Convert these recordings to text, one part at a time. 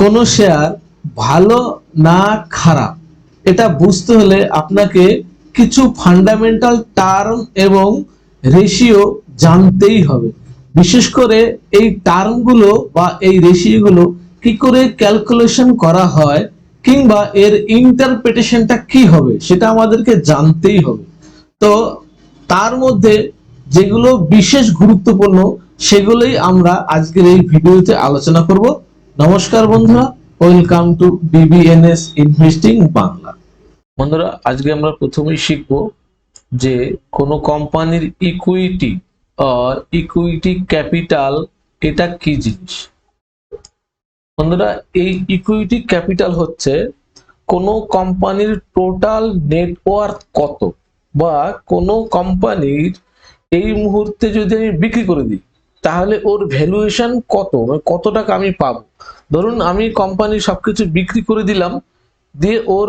কোনো শেয়ার ভালো না খারাপ এটা বুঝতে হলে আপনাকে কিছু ফান্ডামেন্টাল টার্ম এবং রেশিও জানতেই হবে। বিশেষ করে এই টার্মগুলো বা এই রেশিওগুলো কি করে ক্যালকুলেশন করা হয় কিংবা এর ইন্টারপ্রিটেশনটা কি হবে সেটা আমাদেরকে জানতেই হবে। তো তার মধ্যে যেগুলো বিশেষ গুরুত্বপূর্ণ সেগুলোই আমরা আজকের এই ভিডিওতে আলোচনা করব। নমস্কার বন্ধুরা, ওয়েলকাম টু বিবিএনএস ইনভেস্টিং বাংলা। বন্ধুরা, আজকে আমরা প্রথমেই শিখব যে কোনো কোম্পানির ইকুইটি আর ইকুইটি ক্যাপিটাল এটা কি জিনিস। বন্ধুরা, এই ইকুইটি ক্যাপিটাল হচ্ছে কোনো কোম্পানির টোটাল নেটওয়ার্থ কত, বা কোনো কোম্পানির এই মুহূর্তে যদি আমি বিক্রি করে দিই তাহলে ওর ভ্যালুয়েশন কত, কত টাকা আমি পাবো। ধরুন আমি কোম্পানির সবকিছু বিক্রি করে দিলাম, দিয়ে ওর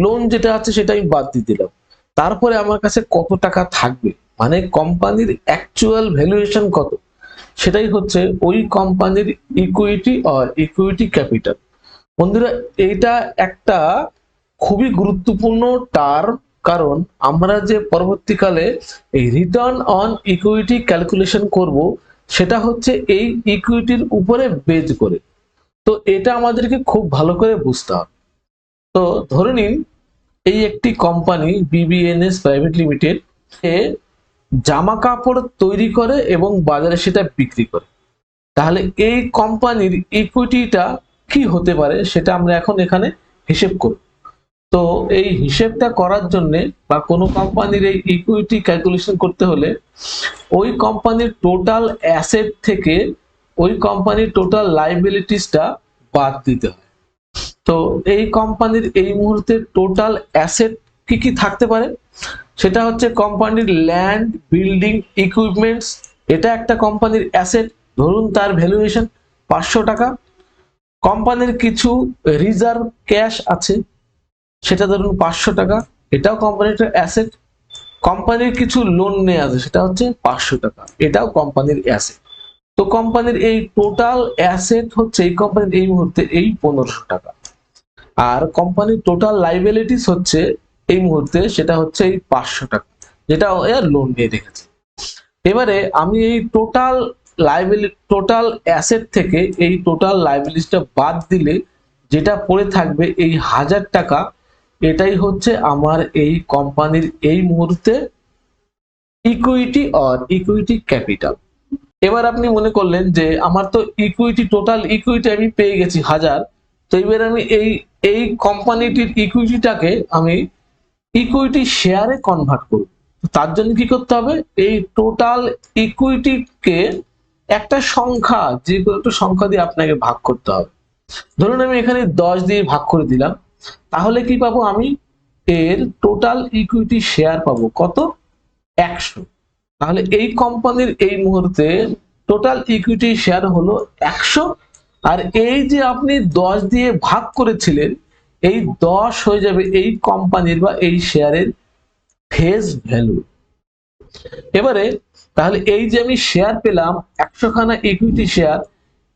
লোন যেটা আছে সেটা আমি বাদ দিয়ে দিলাম, তারপরে আমার কাছে কত টাকা থাকবে, মানে কোম্পানির অ্যাকচুয়াল ভ্যালুয়েশন কত, সেটাই হচ্ছে ওই কোম্পানির ইকুইটি আর ইকুইটি ক্যাপিটাল। বন্ধুরা, এটা একটা খুবই গুরুত্বপূর্ণ টার্ম, কারণ আমরা যে পরবর্তীকালে এই রিটার্ন অন ইকুইটি ক্যালকুলেশন করব সেটা হচ্ছে এই ইকুইটির উপরে বেজ করে। তো এটা আমাদেরকে খুব ভালো করে বুঝতে হবে। তো ধরে নিন এই একটি কোম্পানি বিবিএনএস প্রাইভেট লিমিটেড জামা কাপড় তৈরি করে এবং বাজারে সেটা বিক্রি করে। তাহলে এই কোম্পানির ইকুইটিটা কি হতে পারে সেটা আমরা এখন এখানে হিসেব করব। তো এই হিসেবটা করার জন্য বা কোনো কোম্পানির এই ইকুইটি ক্যালকুলেশন করতে হলে ওই কোম্পানির টোটাল অ্যাসেট থেকে ওই কোম্পানির টোটাল লাইবিলিটিসটা বাদ দিতে হয়। তো এই কোম্পানির এই মুহূর্তে টোটাল অ্যাসেট কি কি থাকতে পারে, সেটা হচ্ছে কোম্পানির ল্যান্ড, বিল্ডিং, ইকুইপমেন্টস, এটা একটা কোম্পানির অ্যাসেট, ধরুন তার ভ্যালুয়েশন 500 টাকা। কোম্পানির কিছু রিজার্ভ ক্যাশ আছে, সেটা ধরুন 500 টাকা, এটাও কোম্পানির অ্যাসেট। কোম্পানির কিছু লোন নেওয়া আছে, সেটা হচ্ছে 500 টাকা, এটাও কোম্পানির অ্যাসেট। তো কোম্পানির এই টোটাল অ্যাসেট হচ্ছে এই কোম্পানির এই মুহূর্তে এই 1500 টাকা, আর কোম্পানির টোটাল লাইবিলিটিস হচ্ছে এই মুহূর্তে সেটা হচ্ছে এই 500 টাকা, যেটা লোন নিয়ে রেখেছে। এবারে আমি এই টোটাল অ্যাসেট থেকে এই টোটাল লাইবিলিটিসটা বাদ দিলে যেটা পড়ে থাকবে এই 1000 টাকা, এটাই হচ্ছে আমার এই কোম্পানির এই মুহূর্তে ইকুইটি আর ইকুইটি ক্যাপিটাল। এবার আপনি মনে করলেন যে আমার তো টোটাল ইকুইটি আমি পেয়ে গেছি 1000, তো এবার আমি এই কোম্পানিটির ইকুইটিটাকে আমি ইকুইটি শেয়ারে কনভার্ট করব। তার জন্য কি করতে হবে, এই টোটাল ইকুইটিকে একটা সংখ্যা, যে কোনো একটা সংখ্যা দিয়ে আপনাকে ভাগ করতে হবে। ধরুন আমি এখানে 10 দিয়ে ভাগ করে দিলাম, তাহলে কি পাবো, আমি এর টোটাল ইকুইটি শেয়ার পাবো কত, 100। তাহলে এই কোম্পানির এই মুহূর্তে টোটাল ইকুইটি শেয়ার হলো 100, আর এই যে আপনি 10 দিয়ে ভাগ করেছিলেন এই 10 হয়ে যাবে এই কোম্পানির বা এই শেয়ারের ফেস ভ্যালু। এবারে তাহলে এই যে আমি শেয়ার পেলাম 100 খানা ইকুইটি শেয়ার,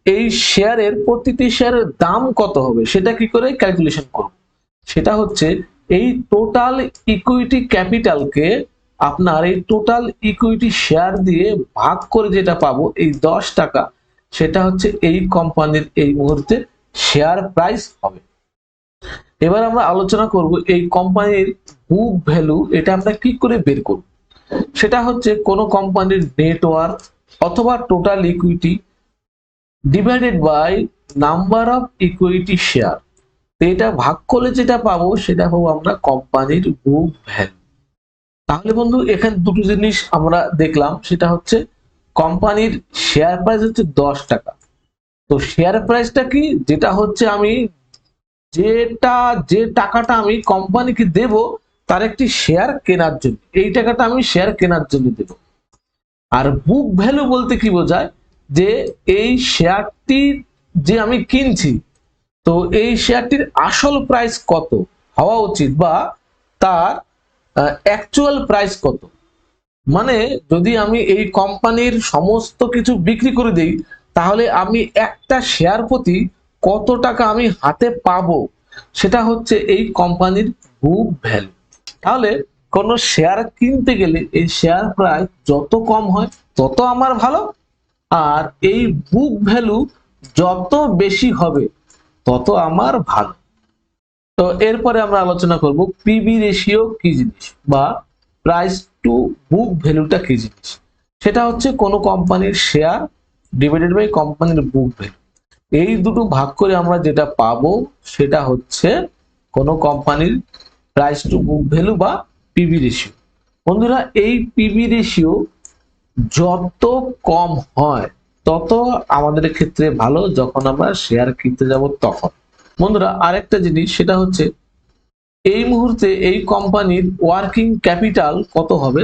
এই শেয়ারের প্রতিটি শেয়ারের দাম কত হবে সেটা কি করে ক্যালকুলেশন করব, সেটা হচ্ছে এই টোটাল ইকুইটি ক্যাপিটালকে আপনার এই টোটাল ইকুইটি শেয়ার দিয়ে ভাগ করে যেটা পাবো এই 10 টাকা, সেটা হচ্ছে এই কোম্পানির এই মুহূর্তে শেয়ার প্রাইস হবে। এবার আমরা আলোচনা করব এই কোম্পানির বুক ভ্যালু, এটা আমরা কি করে বের করব। সেটা হচ্ছে কোন কোম্পানির নেটওয়ার্থ অথবা total equity divided by number of equity share, এটা ভাগ করলে যেটা পাবো সেটা পাবো আমরা কোম্পানির বুক ভ্যালু। তাহলে বন্ধু এখানে দুটো জিনিস আমরা দেখলাম, সেটা হচ্ছে কোম্পানির শেয়ার প্রাইস হচ্ছে 10 টাকা। তো শেয়ার প্রাইসটা কি, যেটা হচ্ছে আমি যে টাকাটা আমি কোম্পানিকে দেব তার একটি শেয়ার কেনার জন্য, এই টাকাটা আমি শেয়ার কেনার জন্য দেব। আর বুক ভ্যালু বলতে কি বোঝায়, যে এই শেয়ারটি যে আমি কিনছি, তো এই শেয়ারটির আসল প্রাইস কত হওয়া উচিত বা তার অ্যাকচুয়াল প্রাইস কত। মানে যদি আমি এই কোম্পানির সমস্ত কিছু বিক্রি করে দেই, তাহলে আমি একটা শেয়ার প্রতি কত টাকা আমি হাতে পাবো, সেটা হচ্ছে এই কোম্পানির বুক ভ্যালু। তাহলে কোনো শেয়ার কিনতে গেলে এই শেয়ার প্রাইস যত কম হয় তত আমার ভালো, আর এই বুক ভ্যালু যত বেশি হবে তত আমার ভালো। তো এরপরে আমরা আলোচনা করব পিবি রেশিও কি জিনিস বা প্রাইস টু বুক ভ্যালুটা কি জিনিস। সেটা হচ্ছে কোনো কোম্পানির শেয়ার ডিভাইডেড বাই কোম্পানির বুক ভ্যালু, এই দুটো ভাগ করে আমরা যেটা পাবো সেটা হচ্ছে কোনো কোম্পানির প্রাইস টু বুক ভ্যালু বা পিবি রেশিও। বন্ধুরা, এই পিবি রেশিও যত কম হয় তত আমাদের ক্ষেত্রে ভালো, যখন আমরা শেয়ার কিনতে যাব তখন। বন্ধুরা, আরেকটা জিনিস সেটা হচ্ছে এই মুহূর্তে এই কোম্পানির ওয়ার্কিং ক্যাপিটাল কত হবে,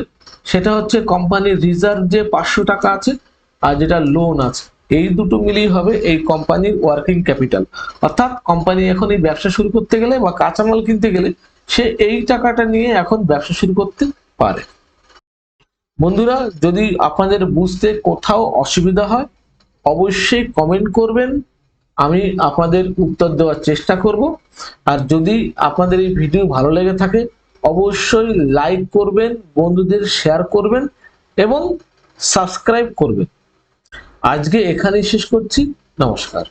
সেটা হচ্ছে কোম্পানির রিজার্ভ যে 500 টাকা আছে আর যেটা লোন আছে, এই দুটো মিলিয়ে হবে এই কোম্পানির ওয়ার্কিং ক্যাপিটাল। অর্থাৎ কোম্পানি এখন এই ব্যবসা শুরু করতে গেলে বা কাঁচামাল কিনতে গেলে সে এই টাকাটা নিয়ে এখন ব্যবসা শুরু করতে পারে। বন্ধুরা, যদি আপনাদের বুঝতে কোথাও অসুবিধা হয় অবশ্যই কমেন্ট করবেন, আমি আপনাদের উত্তর দেওয়ার চেষ্টা করব। আর যদি আপনাদের এই ভিডিও ভালো লেগে থাকে অবশ্যই লাইক করবেন, বন্ধুদের শেয়ার করবেন এবং সাবস্ক্রাইব করবেন। আজকে এখানেই শেষ করছি। নমস্কার।